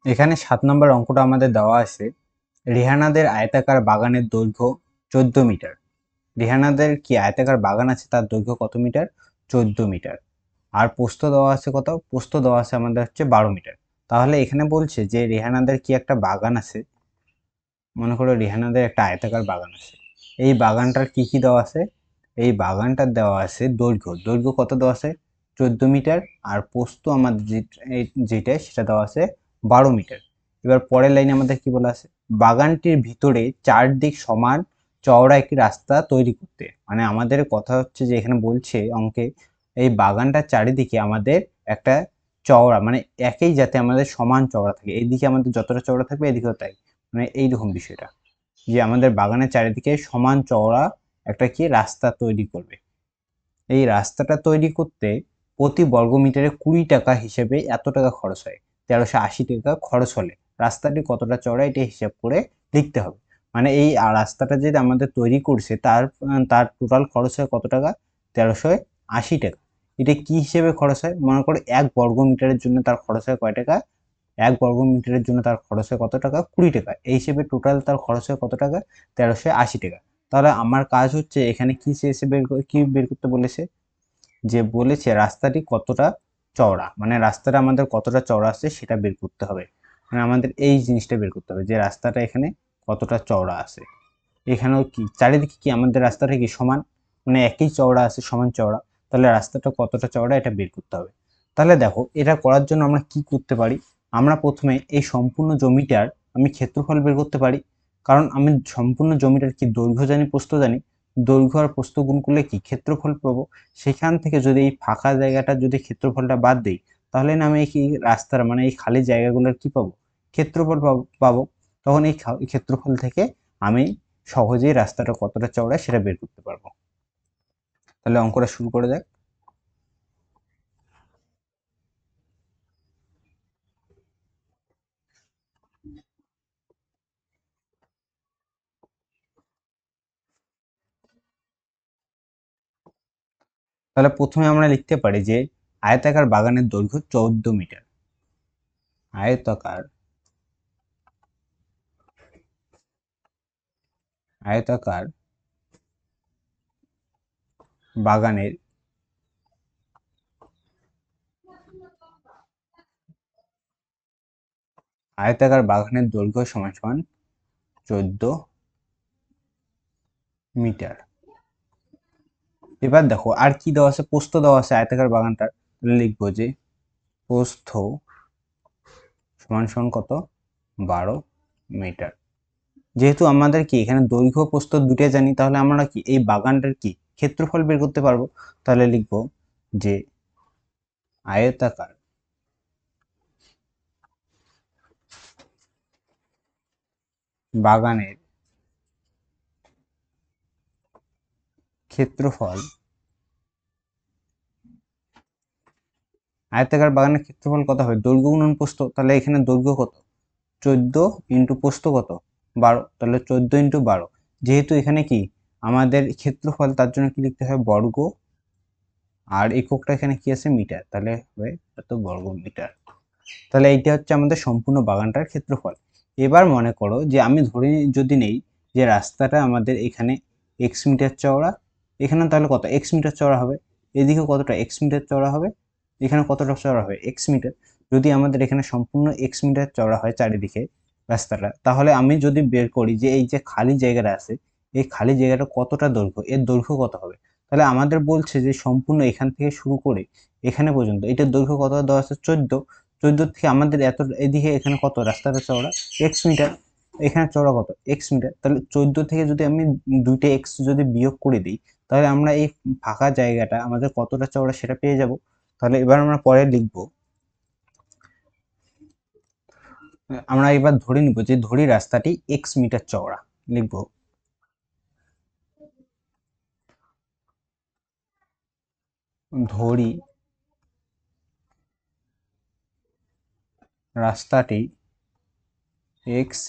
এখানে 7 নম্বর অঙ্কটা আমাদের দেওয়া আছে। রেহানাদের আয়তাকার বাগানের দৈর্ঘ্য 14 মিটার। রেহানাদের কি আয়তাকার বাগান আছে, তার দৈর্ঘ্য কত মিটার? 14 মিটার। আর প্রস্থ দেওয়া আছে কত? প্রস্থ দেওয়া আছে আমাদের হচ্ছে 12 মিটার। তাহলে এখানে বলছে যে রেহানাদের কি একটা বাগান আছে, মনে করো রেহানাদের একটা আয়তাকার বাগান আছে। এই বাগানটার কি কি দেওয়া আছে? এই বাগানটার দেওয়া আছে দৈর্ঘ্য কত দেওয়া আছে? 14 মিটার। আর প্রস্থ আমাদের যেটা সেটা দেওয়া আছে 12 মিটার। এবার পরের লাইনে আমাদের কি বলা আছে? বাগানটির ভিতরে চারদিক সমান চওড়া একটি রাস্তা তৈরি করতে। মানে আমাদের কথা হচ্ছে যে এখানে বলছে অঙ্কে এই বাগানটার চারিদিকে আমাদের একটা চওড়া, মানে একই যাতে আমাদের সমান চওড়া থাকে, এইদিকে আমাদের যতটা চওড়া থাকবে এদিকেও তাই, মানে এইরকম বিষয়টা, যে আমাদের বাগানের চারিদিকে সমান চওড়া একটা কি রাস্তা তৈরি করবে। এই রাস্তাটা তৈরি করতে প্রতি বর্গমিটারে 20 টাকা হিসেবে এত টাকা খরচ হয়। 1380 টাকা খরচ হলে রাস্তাটি কতটা চওড়া এটা হিসাব করে লিখতে হবে। মানে এই রাস্তাটা যেটা আমাদের তৈরি করছে তার তার টোটাল খরচ হয় কত টাকা? 1380 টাকা। এটা কি হিসেবে খরচ হয়? মনে করো 1 বর্গ মিটারের জন্য তার খরচ হয় কয় টাকা? 1 বর্গ মিটারের জন্য তার খরচ হয় কত টাকা? 20 টাকা। এই হিসেবে টোটাল তার খরচ হয় কত টাকা? 1380 টাকা। তাহলে আমার কাজ হচ্ছে এখানে কি চেয়েছে কি বের করতে বলেছে? যে বলেছে রাস্তাটি কতটা চওড়া, মানে রাস্তাটা আমাদের কতটা চওড়া আছে সেটা বের করতে হবে। মানে আমাদের এই জিনিসটা বের করতে হবে যে রাস্তাটা এখানে কতটা চওড়া আছে। এখানেও কি চারিদিকে কি আমাদের রাস্তাটা কি সমান, মানে একই চওড়া আছে, সমান চওড়া। তাহলে রাস্তাটা কতটা চওড়া এটা বের করতে হবে। তাহলে দেখো এটা করার জন্য আমরা কি করতে পারি? আমরা প্রথমে এই সম্পূর্ণ জমিটার আমি ক্ষেত্রফল বের করতে পারি। কারণ আমি সম্পূর্ণ জমিটার কি দৈর্ঘ্য জানি, প্রস্থ জানি। দৈর্ঘ্য আর প্রস্থ গুণ করলে কি ক্ষেত্রফল পাবো। সেখান থেকে যদি এই ফাঁকা জায়গাটার যদি ক্ষেত্রফলটা বাদ দিই, তাহলে না আমি এই রাস্তার মানে এই খালি জায়গাগুলোর কি পাবো? ক্ষেত্রফল পাবো। তখন এই ক্ষেত্রফল থেকে আমি সহজেই রাস্তাটা কতটা চওড়া সেটা বের করতে পারবো। তাহলে অঙ্কটা শুরু করে যাক। তাহলে প্রথমে আমরা লিখতে পারি যে আয়তাকার বাগানের দৈর্ঘ্য 14 মিটার। আয়তাকার আয়তাকার বাগানের আয়তাকার বাগানের দৈর্ঘ্য সমান সমান 14 মিটার। এবার দেখো আর কি দেওয়া আছে? প্রস্থ দেওয়া আছে আয়তাকার বাগানটার। তাহলে লিখবো যে প্রস্থ সমান সমান কত? 12 মিটার। যেহেতু আমাদের কি এখানে দৈর্ঘ্য প্রস্থ দুটোই জানি, তাহলে আমরা কি এই বাগানটার কি ক্ষেত্রফল বের করতে পারবো। তাহলে লিখবো যে আয়তাকার বাগানের ক্ষেত্রফল, আয়তাকার বাগানের ক্ষেত্রফল কত হবে? দৈর্ঘ্য গুণন প্রস্থ। তাহলে এখানে দৈর্ঘ্য কত? 14 ইন্টু প্রস্থ কত? 12। তাহলে 14 ইন্টু 12। যেহেতু এখানে কি আমাদের ক্ষেত্রফল, তার জন্য কি লিখতে হয়? বর্গ। আর এককটা এখানে কি আছে? মিটার। তাহলে হবে এত বর্গ মিটার। তাহলে এইটা হচ্ছে আমাদের সম্পূর্ণ বাগানটার ক্ষেত্রফল। এবার মনে করো যে আমি ধরে যদি নেই যে রাস্তাটা আমাদের এখানে এক্স মিটার চওড়া, এখানে তাহলে কত এক্স মিটার চওড়া হবে, এদিকে কতটা এক্স মিটার চওড়া হবে, এখানে কতটা চওড়া হবে এক্স মিটার। যদি আমাদের এখানে সম্পূর্ণ এক্স মিটার চওড়া হয় চারিদিকে রাস্তাটা, তাহলে আমি যদি বের করি যে এই যে খালি জায়গাটা আছে, এই খালি জায়গাটা কতটা দৈর্ঘ্য, এর দৈর্ঘ্য কত হবে। তাহলে আমাদের বলছে যে সম্পূর্ণ এখান থেকে শুরু করে এখানে পর্যন্ত এটার দৈর্ঘ্য কত দেওয়া আছে? 14। 14 থেকে আমাদের এত এদিকে এখানে কত রাস্তাটা চওড়া? X metre. এখানে চওড়া কত? X metre. তাহলে 14 থেকে যদি আমি দুইটা এক্স যদি বিয়োগ করে দিই, তাহলে আমরা এই ফাঁকা জায়গাটা আমাদের কতটা চওড়া সেটা পেয়ে যাব। তাহলে এবার আমরা পরে লিখব, আমরা এবার ধরে নিব যে ধরি রাস্তাটি এক্স মিটার চওড়া। লিখব ধরি রাস্তাটি এক্স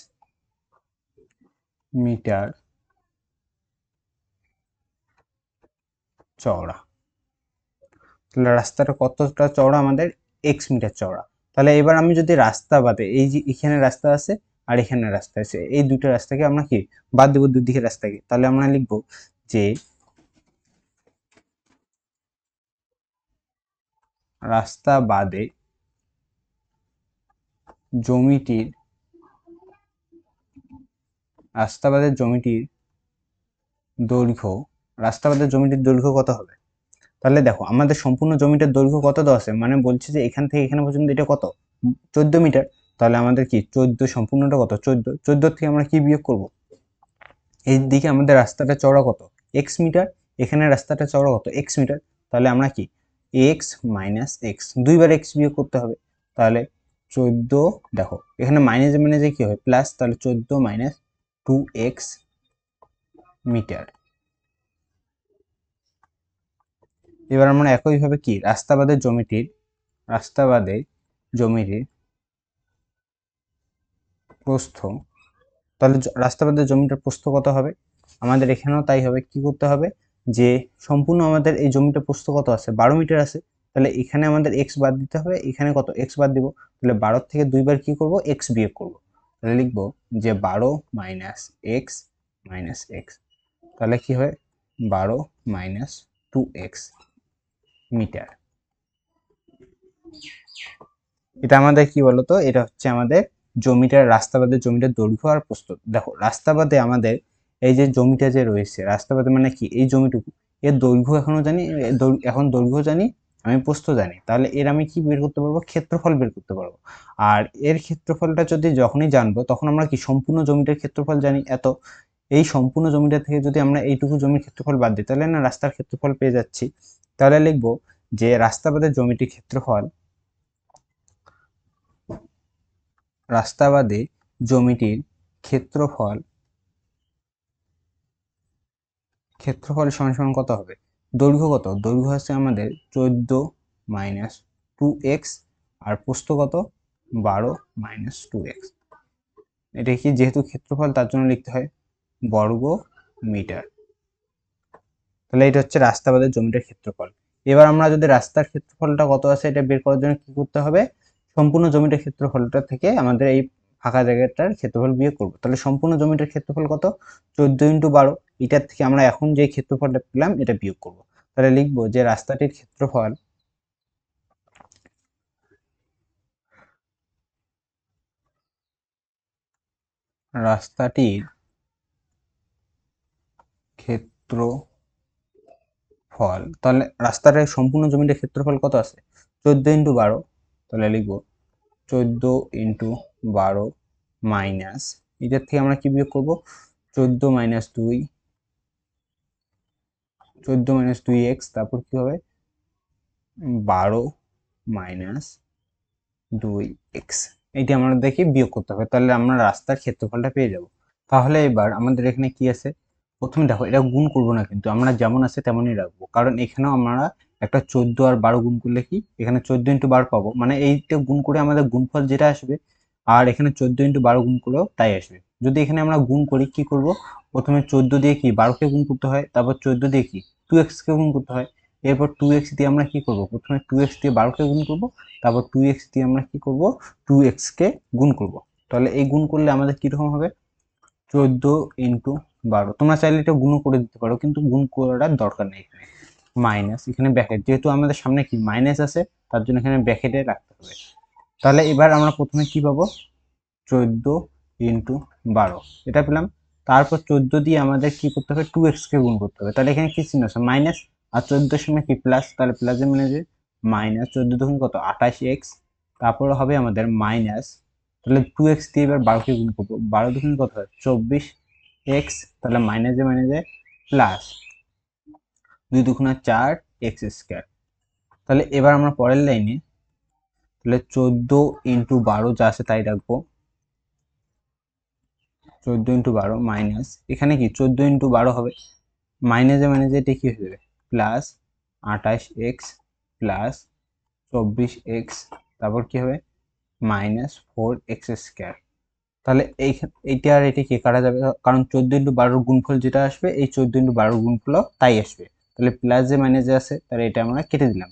মিটার চওড়া। তাহলে রাস্তাটা কতটা চওড়া? আমাদের এক্স মিটার চওড়া। তাহলে এবার আমি যদি রাস্তা বাদে এই যে এখানে রাস্তা আছে আর এখানে রাস্তা আছে, এই দুটো রাস্তাকে আমরা কি বাদ দেবো, দুদিকে রাস্তাকে, তাহলে আমরা লিখবো যে রাস্তা বাদে জমিটির দৈর্ঘ্য, রাস্তাবাদের জমিটির দৈর্ঘ্য কত হবে। তাহলে দেখো আমাদের সম্পূর্ণ জমিটার দৈর্ঘ্য কত দেওয়া আছে, মানে বলছে যে এখান থেকে এখানে পর্যন্ত এটা কত 14 মিটার। তাহলে আমাদের কি 14 সম্পূর্ণটা কত 14 থেকে আমরা কি বিয়োগ করব, এই দিকে আমাদের রাস্তাটা চওড়া কত এক্স মিটার, এখানে রাস্তাটা চওড়া কত এক্স মিটার। তাহলে আমরা কি এক্স মাইনাস এক্স, দুইবার এক্স বিয়োগ করতে হবে। তাহলে 14, দেখো এখানে মাইনাসে মাইনাসে কি হয় প্লাস, তাহলে 14 মাইনাস 2x মিটার। এবার আমরা একইভাবে কি রাস্তাবাদের জমিটির প্রস্থ, তাহলে রাস্তাবাদের জমিটার প্রস্থ কত হবে, আমাদের এখানেও তাই হবে। কি করতে হবে, যে সম্পূর্ণ আমাদের এই জমিটা প্রস্থ কত আছে 12 মিটার আছে, তাহলে এখানে আমাদের এক্স বাদ দিতে হবে, এখানে কত এক্স বাদ দিব, তাহলে 12 থেকে দুইবার কি করব এক্স বিয়োগ করব, তাহলে লিখবো যে 12 মাইনাস এক্স মাইনাস এক্স, তাহলে কি হয় 12 মাইনাস 2x মিটার। এটা আমাদের কি বলতো, এটা হচ্ছে আমাদের জমিটার রাস্তাবাদের জমিটার দৈর্ঘ্য আর প্রস্থ। দেখো রাস্তাবাদে আমাদের এই যে জমিটা যে রয়েছে, রাস্তাবাদে মানে কি এই জমিটুকু, এর দৈর্ঘ্য এখনো জানি, এখন দৈর্ঘ্য জানি, আমি প্রস্থ জানি, তাহলে এর আমি কি বের করতে পারবো, ক্ষেত্রফল বের করতে পারবো। আর এর ক্ষেত্রফলটা যদি যখনই জানবো তখন আমরা কি সম্পূর্ণ জমিটার ক্ষেত্রফল জানি এত, এই সম্পূর্ণ জমিটা থেকে যদি আমরা এইটুকু জমির ক্ষেত্রফল বাদ দিই তাহলে না রাস্তার ক্ষেত্রফল পেয়ে যাচ্ছি। তাহলে লিখবো যে রাস্তাবাদের জমিটির ক্ষেত্রফল, রাস্তাবাদে জমিটির ক্ষেত্রফল সমান সমান কত হবে, দৈর্ঘ্য কত, দৈর্ঘ্য হচ্ছে আমাদের 14 মাইনাস 2x আর প্রস্থ কত 12 মাইনাস 2x। এটা কি যেহেতু ক্ষেত্রফল তার জন্য লিখতে হয় বর্গ মিটার। তাহলে এটা হচ্ছে রাস্তাবাদের জমিটার ক্ষেত্রফল। এবার আমরা যদি রাস্তার ক্ষেত্রফলটা কত আছে এটা বের করার জন্য কি করতে হবে, সম্পূর্ণ জমিটার ক্ষেত্রফলটা থেকে আমাদের এই ফাঁকা জায়গাটার ক্ষেত্রফল বিয়োগ করবো। তাহলে সম্পূর্ণ জমিটার ক্ষেত্রফল কত 14 ইন্টু 12, এটার থেকে আমরা এখন যে ক্ষেত্রফলটা পেলাম এটা বিয়োগ করব। তাহলে লিখবো যে রাস্তাটির ক্ষেত্রফল রাস্তাটির ক্ষেত্রফল, তাহলে রাস্তাটার সম্পূর্ণ জমিটার ক্ষেত্রফল কত আছে 14 ইন্টু 12, তাহলে লিখবো 14 ইন্টু 12 মাইনাস, এটার থেকে আমরা কি বিয়োগ করব 14 মাইনাস 2, 14 মাইনাস 2x, তারপর কি হবে 12 মাইনাস 2x, এইটা আমাদেরকে বিয়োগ করতে হবে, তাহলে আমরা রাস্তার ক্ষেত্রফলটা পেয়ে যাব। তাহলে এবার আমাদের এখানে কি আছে, প্রথমে দেখো এটা গুণ করব না, কিন্তু আমরা যেমন আছে তেমনই রাখবো, কারণ এখানেও আমরা একটা 14 আর 12 গুণ করলে কি এখানে 14 ইন্টু 12 পাবো, মানে এইটা গুণ করে আমাদের গুণফল যেটা আসবে, আর এখানে 14 ইন্টু 12 গুণ করলেও তাই আসবে। যদি এখানে আমরা গুণ করি কি করব, প্রথমে 14 দিয়ে কি 12 কে গুণ করতে হয়, তারপর 14 দিয়ে কি 2x কে গুণ করতে হয়, এরপর 2x দিয়ে আমরা কি করব, প্রথমে 2x দিয়ে 12 কে গুণ করব, তারপর 2x দিয়ে আমরা কি করব 2x কে গুণ করব। তাহলে এই গুণ করলে আমাদের কিরকম হবে 14 ইন্টু 12, তোমরা চাইলে এটা গুণ করে দিতে পারো কিন্তু গুণ করার দরকার নেই এখানে, মাইনাস এখানে ব্র্যাকেট, যেহেতু আমাদের সামনে কি মাইনাস আছে তার জন্য এখানে ব্র্যাকেটে রাখতে হবে। তাহলে এবার আমরা প্রথমে কি পাবো 14 ইন্টু 12 এটা পেলাম, তারপর 14 দিয়ে আমাদের কি করতে হবে 2x কে গুণ করতে হবে, তাহলে এখানে কি চিহ্ন আছে মাইনাস, আর 14 এর সময় কি প্লাস, তাহলে প্লাসে মানে যে মাইনাস 14 দুগুণ কত 28x, তারপর হবে আমাদের মাইনাস, তাহলে 2x দিয়ে এবার 12 কে গুণ করবো, 12 দুগুণ কত হয় 24x, তাহলে মাইনাসে মাইনাসে প্লাস 2 দুগুণ 4 x স্কয়ার। তাহলে এবার আমরা পরের লাইনে তাহলে 14 ইন্টু 12 যা আছে তাই রাখবো, 14 ইন্টু 12 মাইনাস এখানে কি 14 ইন্টু 12 হবে, মাইনাসে মাইনাসে এটা কি হয়ে যাবে প্লাস 28x প্লাস 24x, তারপর কি হবে মাইনাস 4x স্কয়ার। তাহলে এইটা আর এটা কি কাটা যাবে, কারণ 14 ইন্টু 12 গুণফল যেটা আসবে এই 14 ইন্টু 12 গুণফল তাই আসবে, তাহলে প্লাস যে মাইনাসে আছে তাহলে এটা আমরা কেটে দিলাম।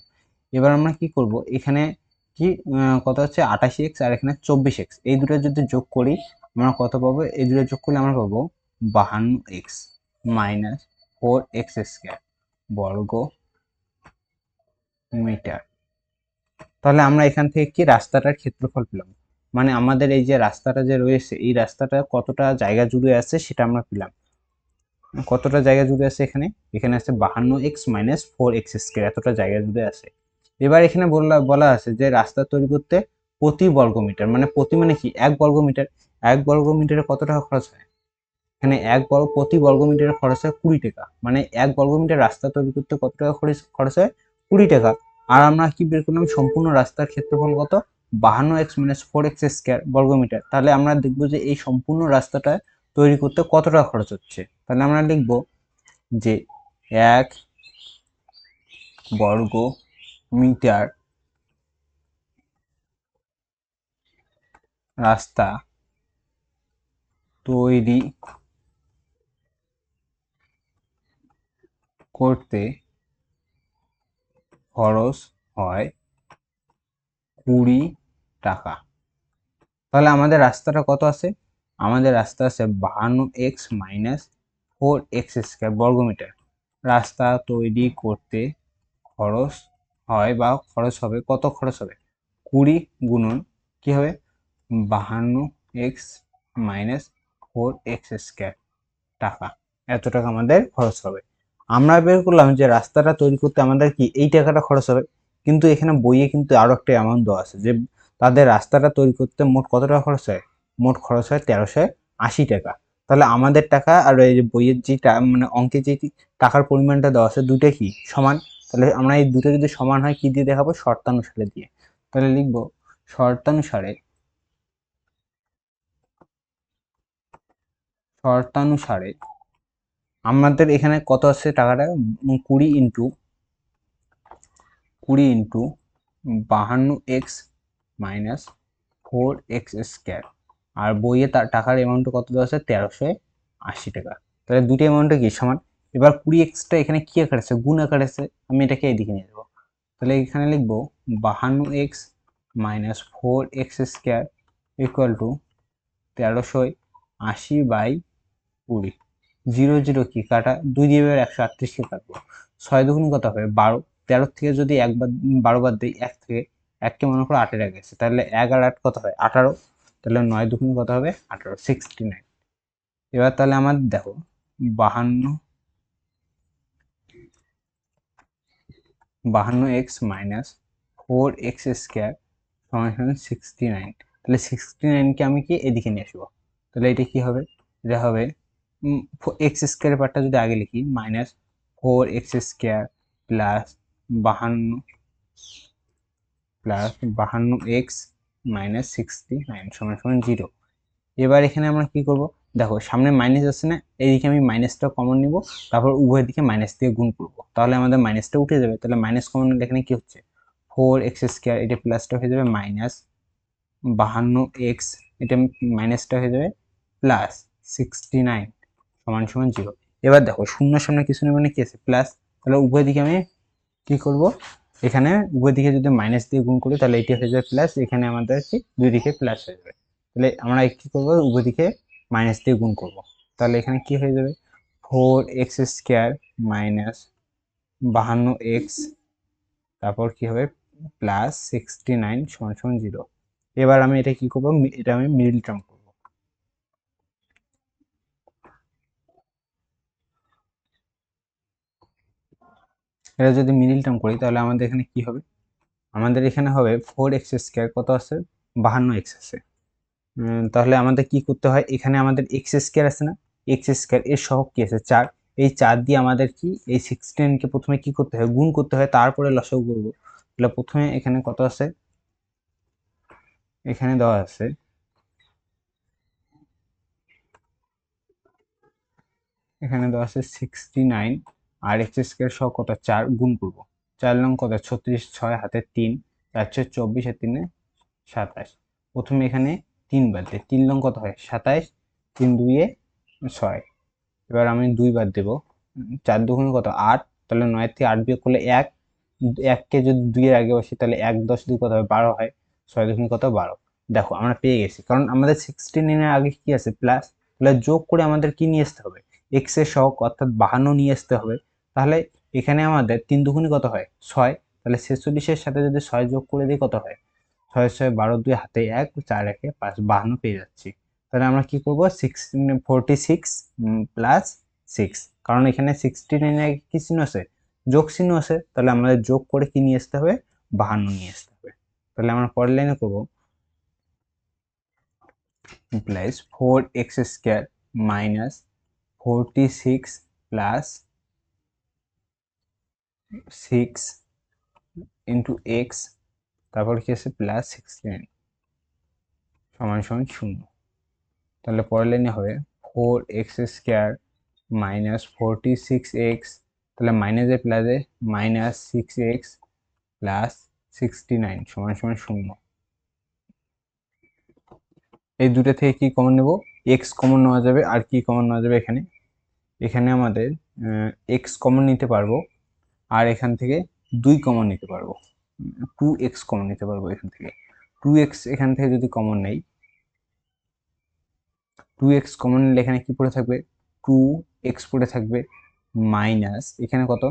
এবার আমরা কি করব, এখানে কি কত হচ্ছে 28x আর এখানে 24x, এই দুটো যদি যোগ করি আমরা কত পাবো? এই দুটো যোগ করলে আমরা পাবো 52x মাইনাস 4x স্কয়ার বর্গ মিটার। তাহলে আমরা এখান থেকে কি রাস্তাটার ক্ষেত্রফল পেলাম, মানে আমাদের এই যে রাস্তাটা যে রয়েছে এই রাস্তাটা কতটা জায়গা জুড়ে আছে সেটা আমরা পেলাম। কতটা জায়গা জুড়ে আছে এখানে? এখানে আছে 52x মাইনাস 4x স্কয়ার, এতটা জায়গা জুড়ে আছে। এবার এখানে বলা আছে যে রাস্তা তৈরি করতে প্রতি বর্গমিটার, মানে প্রতি মানে কি 1 বর্গমিটার, 1 বর্গমিটারে কত টাকা খরচ হয়? এখানে প্রতি বর্গমিটারে খরচ হয় 20 টাকা, মানে 1 বর্গমিটার রাস্তা তৈরি করতে কত টাকা খরচ হয়? 20 টাকা। আর আমরা কি বের করলাম? সম্পূর্ণ রাস্তার ক্ষেত্রফল কত? 52x মাইনাস 4x স্কয়ার বর্গমিটার। তাহলে আমরা দেখবো যে এই সম্পূর্ণ রাস্তাটা তৈরি করতে কত টাকা খরচ হচ্ছে। তাহলে আমরা লিখবো যে 1 বর্গ মিটার রাস্তা তৈরি করতে খরচ হয় 20 টাকা। তাহলে আমাদের রাস্তাটা কত আছে? আমাদের রাস্তা আছে 52x মাইনাস 4x স্কয়ার বর্গমিটার। রাস্তা তৈরি করতে খরচ হয় বা খরচ হবে, কত খরচ হবে? 20 গুণন কি হবে? 52x মাইনাস 4x স্কয়ার টাকা, এত টাকা আমাদের খরচ হবে। আমরা বের করলাম যে রাস্তাটা তৈরি করতে আমাদের কি এই টাকাটা খরচ হবে, কিন্তু এখানে বইয়ে কিন্তু আরো একটা অ্যামাউন্ট দেওয়া আছে যে তাদের রাস্তাটা তৈরি করতে মোট কত টাকা খরচ হয়? মোট খরচ হয় 1380 টাকা। তাহলে আমাদের টাকা আর এই যে বইয়ের যে মানে অঙ্কে যে টাকার পরিমাণটা দেওয়া আছে দুটো কি সমান? তাহলে আমরা এই দুটো যদি সমান হয় কি দিয়ে দেখাবো? শর্তানুসারে দিয়ে। তাহলে লিখবো শর্তানুসারে, শর্তানুসারে আমাদের এখানে কত আছে টাকাটা? 20 into 52x minus 4x square, আর বইয়ে তার টাকার অ্যামাউন্ট কত দেওয়া আছে? 1380 টাকা। তাহলে দুটি অ্যামাউন্টে কি সমান? এবার 20xটা এখানে কি আকার আছে? গুণ আকার আছে, আমি এটাকে এদিকে নিয়ে যাবো। তাহলে এখানে লিখবো 52x minus 4x square equal to 1380/20। 0 0 কি কাটা, 2 দিয়ে 138কে কাটবো, 6 দুগুণ কত হবে? 12। 13 থেকে যদি 12 বাদ দিই, 1 থেকে 1কে মনে করো 8 এর আগে আছে, তাহলে 1 আর 8 কত হয়? 18। তাহলে 9 দুগুণ কত হবে? 18, 69। এবার তাহলে আমাদের দেখো 52x মাইনাস 4x স্কয়ার সমান 69। তাহলে 69কে আমি কি এদিকে নিয়ে আসবো, তাহলে এটা কি হবে? এটা হবে এক্স স্কোয়ারের পার্টটা যদি আগে লিখি, minus 4x square plus 52x minus 69 সমান সমান 0। এবার এখানে আমরা কি করব? দেখো সামনে মাইনাস আছে না, এইদিকে আমি মাইনাসটা কমন নিব, তারপর উভয় দিকে মাইনাস দিয়ে গুণ করব, তাহলে আমাদের মাইনাসটা উঠে যাবে। তাহলে মাইনাস কমন নিলে এখানে কি হচ্ছে? 4x স্কোয়ার, এটা প্লাসটা হয়ে যাবে মাইনাস 52x, এটা মাইনাসটা হয়ে যাবে প্লাস 69 সমান সমান 0। এবার দেখো শূন্যের সামনে কিছু নেই মানে কি আছে? প্লাস। তাহলে উভয় দিকে আমি কি করব? এখানে উভয় দিকে যদি মাইনাস দিয়ে গুণ করি তাহলে এটি হয়ে যাবে প্লাস, এখানে আমাদের কি দুই দিকে প্লাস হয়ে যাবে। তাহলে আমরা কি করব? উভয় দিকে মাইনাস দিয়ে গুণ করব। তাহলে এখানে কি হয়ে যাবে? 4x স্কোয়ার মাইনাস 52x, তারপর কি হবে? প্লাস 69 সমান সমান 0। এবার আমি এটা কি করব? এটা আমি মিডল টার্ম করব। এটা যদি মিডল টার্ম করি তাহলে আমাদের এখানে কি হবে? আমাদের এখানে হবে 4x স্কোয়ার, কত আছে? 52x আছে। তাহলে আমাদের কি করতে হয়? এখানে আমাদের এক্স স্কোয়ার আছে না, এক্স স্কোয়ার এর সহগ কি আছে? 4। এই 4 দিয়ে আমাদের কি এই 16কে প্রথমে কি করতে হয়? গুণ করতে হয়, তারপরে লসাগু করব। তাহলে প্রথমে এখানে কত আছে? এখানে দেওয়া আছে এখানে দেওয়া আছে 69, আর এক্স স্কোয়ার সহ কত? 4 গুণ করব। 4 লং কত? 36, 6 হাতে 3, 4 6 24 আর 3 27। প্রথমে এখানে 3 বাদ দিই, 3 লং কত হয়? 27, 3 2 6। এবার আমি 2 বাদ দেব, 4 দুগুণ কত? 8। তাহলে 9 থেকে 8 বিয়োগ করলে 1, 1কে যদি 2 এর আগে বসে তাহলে 1 10 2 কত হবে 12 হয়, 6 দুগুণ কত 12। দেখো আমরা পেয়ে গেছি, কারণ আমাদের 69 এর আগে কি আছে প্লাস, তাহলে যোগ করে আমাদের কি নিয়ে আসতে হবে, x এর সহগ অর্থাৎ 52 নিয়ে আসতে হবে। তাহলে এখানে আমাদের 3 দুগুণই কত হয় 6, তাহলে 46 এর সাথে যদি 6 যোগ করে দিই কত হয়, 6 6 12 2 হাতে 1 4 1 5 52 পেয়ে যাচ্ছি। তাহলে আমরা কি করব 46 প্লাস 6, কারণ এখানে 69 এর কি চিহ্ন আছে, যোগ চিহ্ন আছে, তাহলে আমাদের যোগ করে কি নিয়ে আসতে হবে 52 নিয়ে আসতে হবে। তাহলে আমরা পরের লাইনে করব plus 4x square minus 46 plus 6 into x, তারপর কি আছে প্লাস 69 সমান সমান 0। তাহলে পরের লাইনে হবে 4x স্কয়ার মাইনাস 46x, তাহলে মাইনাসে প্লাসে মাইনাস 6x প্লাস 69 সমান সমান 0। এই দুটো থেকে কি কমন নেব, x কমন নেওয়া যাবে, আর কি কমন নেওয়া যাবে এখানে, এখানে আমাদের x কমন নিতে পারবো, আর এখান থেকে 2 কমন নিতে পারবো, 2x কমন নিতে পারবো এখান থেকে। 2x এখান থেকে যদি কমন নেই, 2x কমন নিলে এখানে কি পড়ে থাকবে 2x পড়ে থাকবে, মাইনাস এখানে কত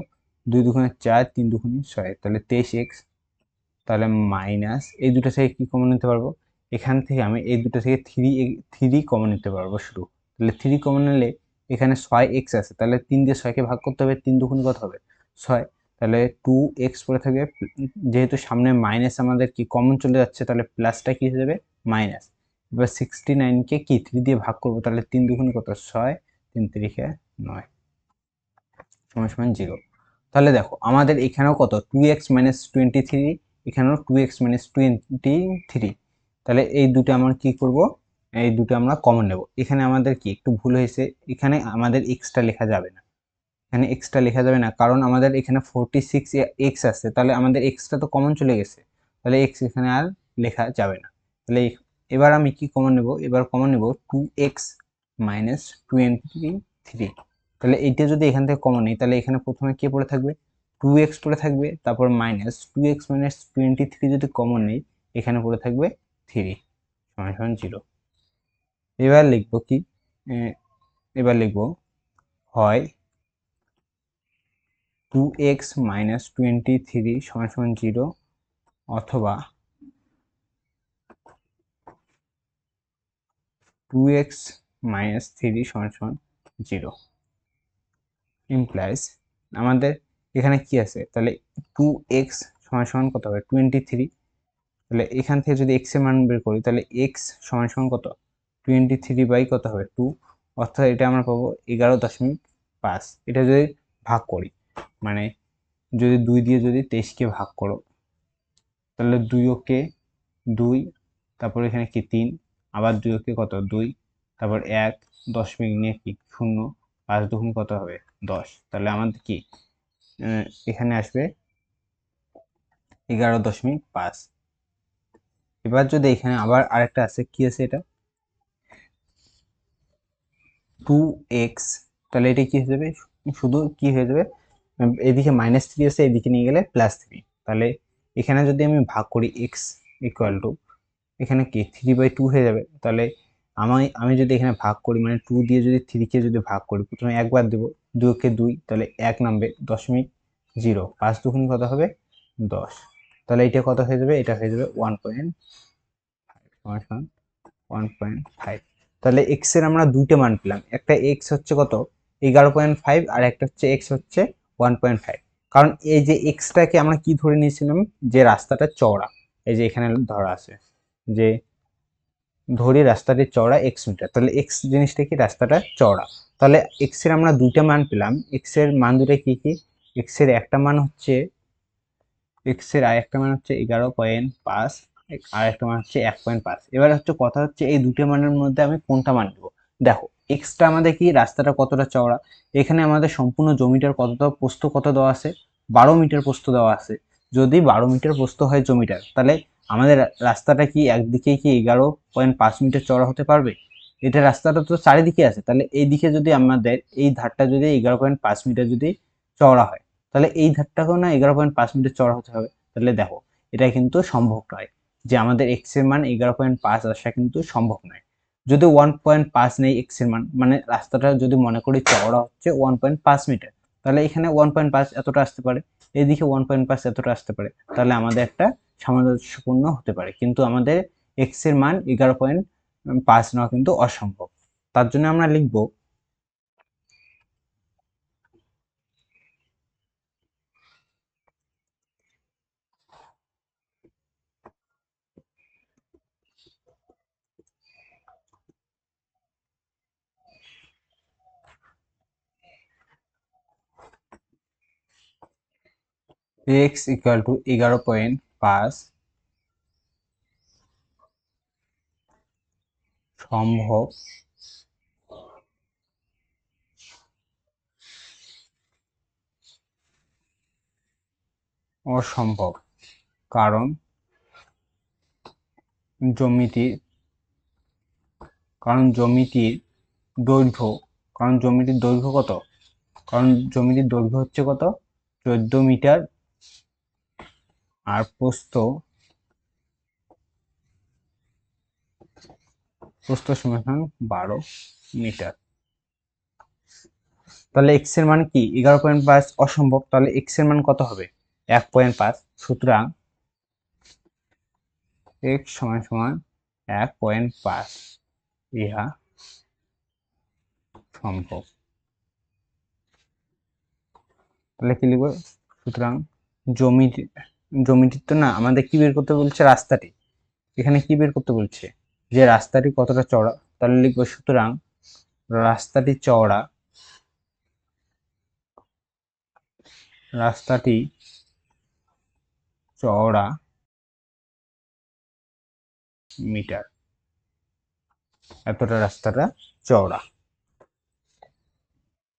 2 দুগুণে 4 3 দুগুণে 6, তাহলে 23x, তাহলে মাইনাস এই দুটো থেকে কি কমন নিতে পারবো, এখান থেকে আমি এই দুটো থেকে 3 কমন নিতে পারবো শুধু। তাহলে 3 কমন নিলে এখানে 6x আছে, তাহলে 3 দিয়ে 6কে ভাগ করতে হবে, 3 দুগুণ কত হবে 6, তাহলে 2x পড়ে থাকবে, যেহেতু সামনে মাইনাস আমাদের কি কমন চলে যাচ্ছে, তাহলে প্লাসটা কি হয়ে যাবে মাইনাস। এবার 69কে কি 3 দিয়ে ভাগ করবো, তাহলে 3 দুগুণ কত 6, 3 3 9 সমান সমান 0। তাহলে দেখো আমাদের এখানেও কত 2x মাইনাস 23, এখানেও 2x মাইনাস 23, তাহলে এই দুটো আমরা কি করব, এই দুটো আমরা কমন নেব। এখানে আমাদের কি একটু ভুল হয়েছে, এখানে আমাদের এক্সটা লেখা যাবে না, এখানে এক্সটা লেখা যাবে না, কারণ আমাদের এখানে 46x আছে, তাহলে আমাদের এক্সটা তো কমন চলে গেছে, তাহলে এক্স এখানে আর লেখা যাবে না। তাহলে এবার আমি কি কমন নেব, এবার কমন নেব 2x মাইনাস 23, তাহলে এইটা যদি এখান থেকে কমন নেই, তাহলে এখানে প্রথমে কে পড়ে থাকবে 2x পড়ে থাকবে, তারপর মাইনাস 2x মাইনাস 23 যদি কমন নেই, এখানে পড়ে থাকবে 3 সমান সমান 0। এবার লিখবো কি, এবার লিখবো হয় 2x মাইনাস 23 সমান সমান 0, অথবা 2x মাইনাস 3 সমান সমান 0, ইমপ্লাইজ আমাদের এখানে কি আছে, তাহলে 2x সমান সমান কত হবে 23, তাহলে এখান থেকে যদি x এর মান বের করি, তাহলে x সমান সমান কত 23 বাই কত হবে 2, অর্থাৎ এটা আমরা পাবো 11.5। এটা যদি ভাগ করি, মানে যদি 2 দিয়ে যদি 23কে ভাগ করো, তাহলে 2 ওকে 2, তারপর এখানে কি 3, আবার 2 ওকে কত 2, তারপর 1 দশমিক নিয়ে কি 0, 5 দুগুণ কত হবে 10, তাহলে আমাদের কি এখানে আসবে 11.5। এবার যদি এখানে আবার আরেকটা আছে, কি আছে এটা 2x, তাহলে এটা কি হয়ে যাবে, শুধু কি হয়ে যাবে, এদিকে -3 আছে, এদিকে নিয়ে গেলে +3, তাহলে এখানে যদি আমি ভাগ করি x ইকুয়াল টু এখানে কি 3/2 হয়ে যাবে। তাহলে আমি যদি এখানে ভাগ করি, মানে 2 দিয়ে যদি 3কে যদি ভাগ করি, প্রথমে একবার দেবো, 2 কে 2, তাহলে 1 নামবে 0.0, 5 দুগুণ কত হবে 10, তাহলে এটা কত হয়ে যাবে, এটা হয়ে যাবে 1.5। তাহলে x এর আমরা দুইটা মান পেলাম, একটা x হচ্ছে কত 11.5, আর একটা হচ্ছে x হচ্ছে 1.5। কারণ এই যে xটাকে আমরা কি ধরে নিয়েছিলাম, যে রাস্তাটা চওড়া, এই যে এখানে ধরা আছে যে ধরি রাস্তাটি চওড়া x মিটার, তাহলে x জিনিসটা কি রাস্তাটা চওড়া। তাহলে x এর আমরা দুইটা মান পেলাম, x এর মান দুটো কি কি, x এর একটা মান হচ্ছে, x এর আরেকটা মান হচ্ছে 11.5, আর একটা মান হচ্ছে 1.5। এবার হচ্ছে কথা হচ্ছে এই দুটো মানের মধ্যে আমি কোনটা মান নেব। দেখো এক্সটা আমাদের কি রাস্তাটা কতটা চওড়া, এখানে আমাদের সম্পূর্ণ জমিটার কতটা প্রস্থ কত দেওয়া আছে 12 মিটার প্রস্থ দেওয়া আছে। যদি 12 মিটার প্রস্থ হয় জমিটার, তাহলে আমাদের রাস্তাটা কি একদিকে কি 11.5 মিটার চওড়া হতে পারবে, এটা রাস্তাটা তো চারিদিকে আছে, তাহলে এই দিকে যদি আমাদের এই ধারটা যদি 11.5 মিটার যদি চওড়া হয়, তাহলে এই ধারটাকেও না 11.5 মিটার চওড়া হতে হবে। তাহলে দেখো এটা কিন্তু সম্ভব নয় যে আমাদের এক্স এর মান 11.5 আসা কিন্তু সম্ভব নয়। যদি 1.5 নেই এক্স এর মান, মানে রাস্তাটা যদি মনে করি চওড়া হচ্ছে 1.5 মিটার, তাহলে এখানে 1.5 এতটা আসতে পারে, এইদিকে 1.5 এতটা আসতে পারে, তাহলে আমাদের একটা সামঞ্জস্যপূর্ণ হতে পারে। কিন্তু আমাদের এক্স এর মান 11.5 নেওয়া কিন্তু অসম্ভব। তার জন্য আমরা লিখবো x ইকুয়াল টু 11.5 সম্ভব অসম্ভব, কারণ জ্যামিতির কারণ জ্যামিতির দৈর্ঘ্য কারণ জ্যামিতির দৈর্ঘ্য কত? কারণ জ্যামিতির দৈর্ঘ্য হচ্ছে কত? 14 মিটার, আর প্রস্থ সমান 12 মিটার। তাহলে এক্স এর মান কি? 11.5 অসম্ভব, তাহলে এক্স এর মান কত হবে? 1.5। সুতরাং এক্স সমান সমান 1.5, ইহা সম্ভব। তাহলে কি লিখবো? সুতরাং জ্যামিতি জ্যামিতির তো না, আমাদের কি বের করতে বলছে? রাস্তাটি। এখানে কি বের করতে বলছে? যে রাস্তাটি কতটা চওড়া। তাহলে লিখবো সুতরাং রাস্তাটি চওড়া রাস্তাটি চওড়া মিটার, এতটা রাস্তাটা চওড়া।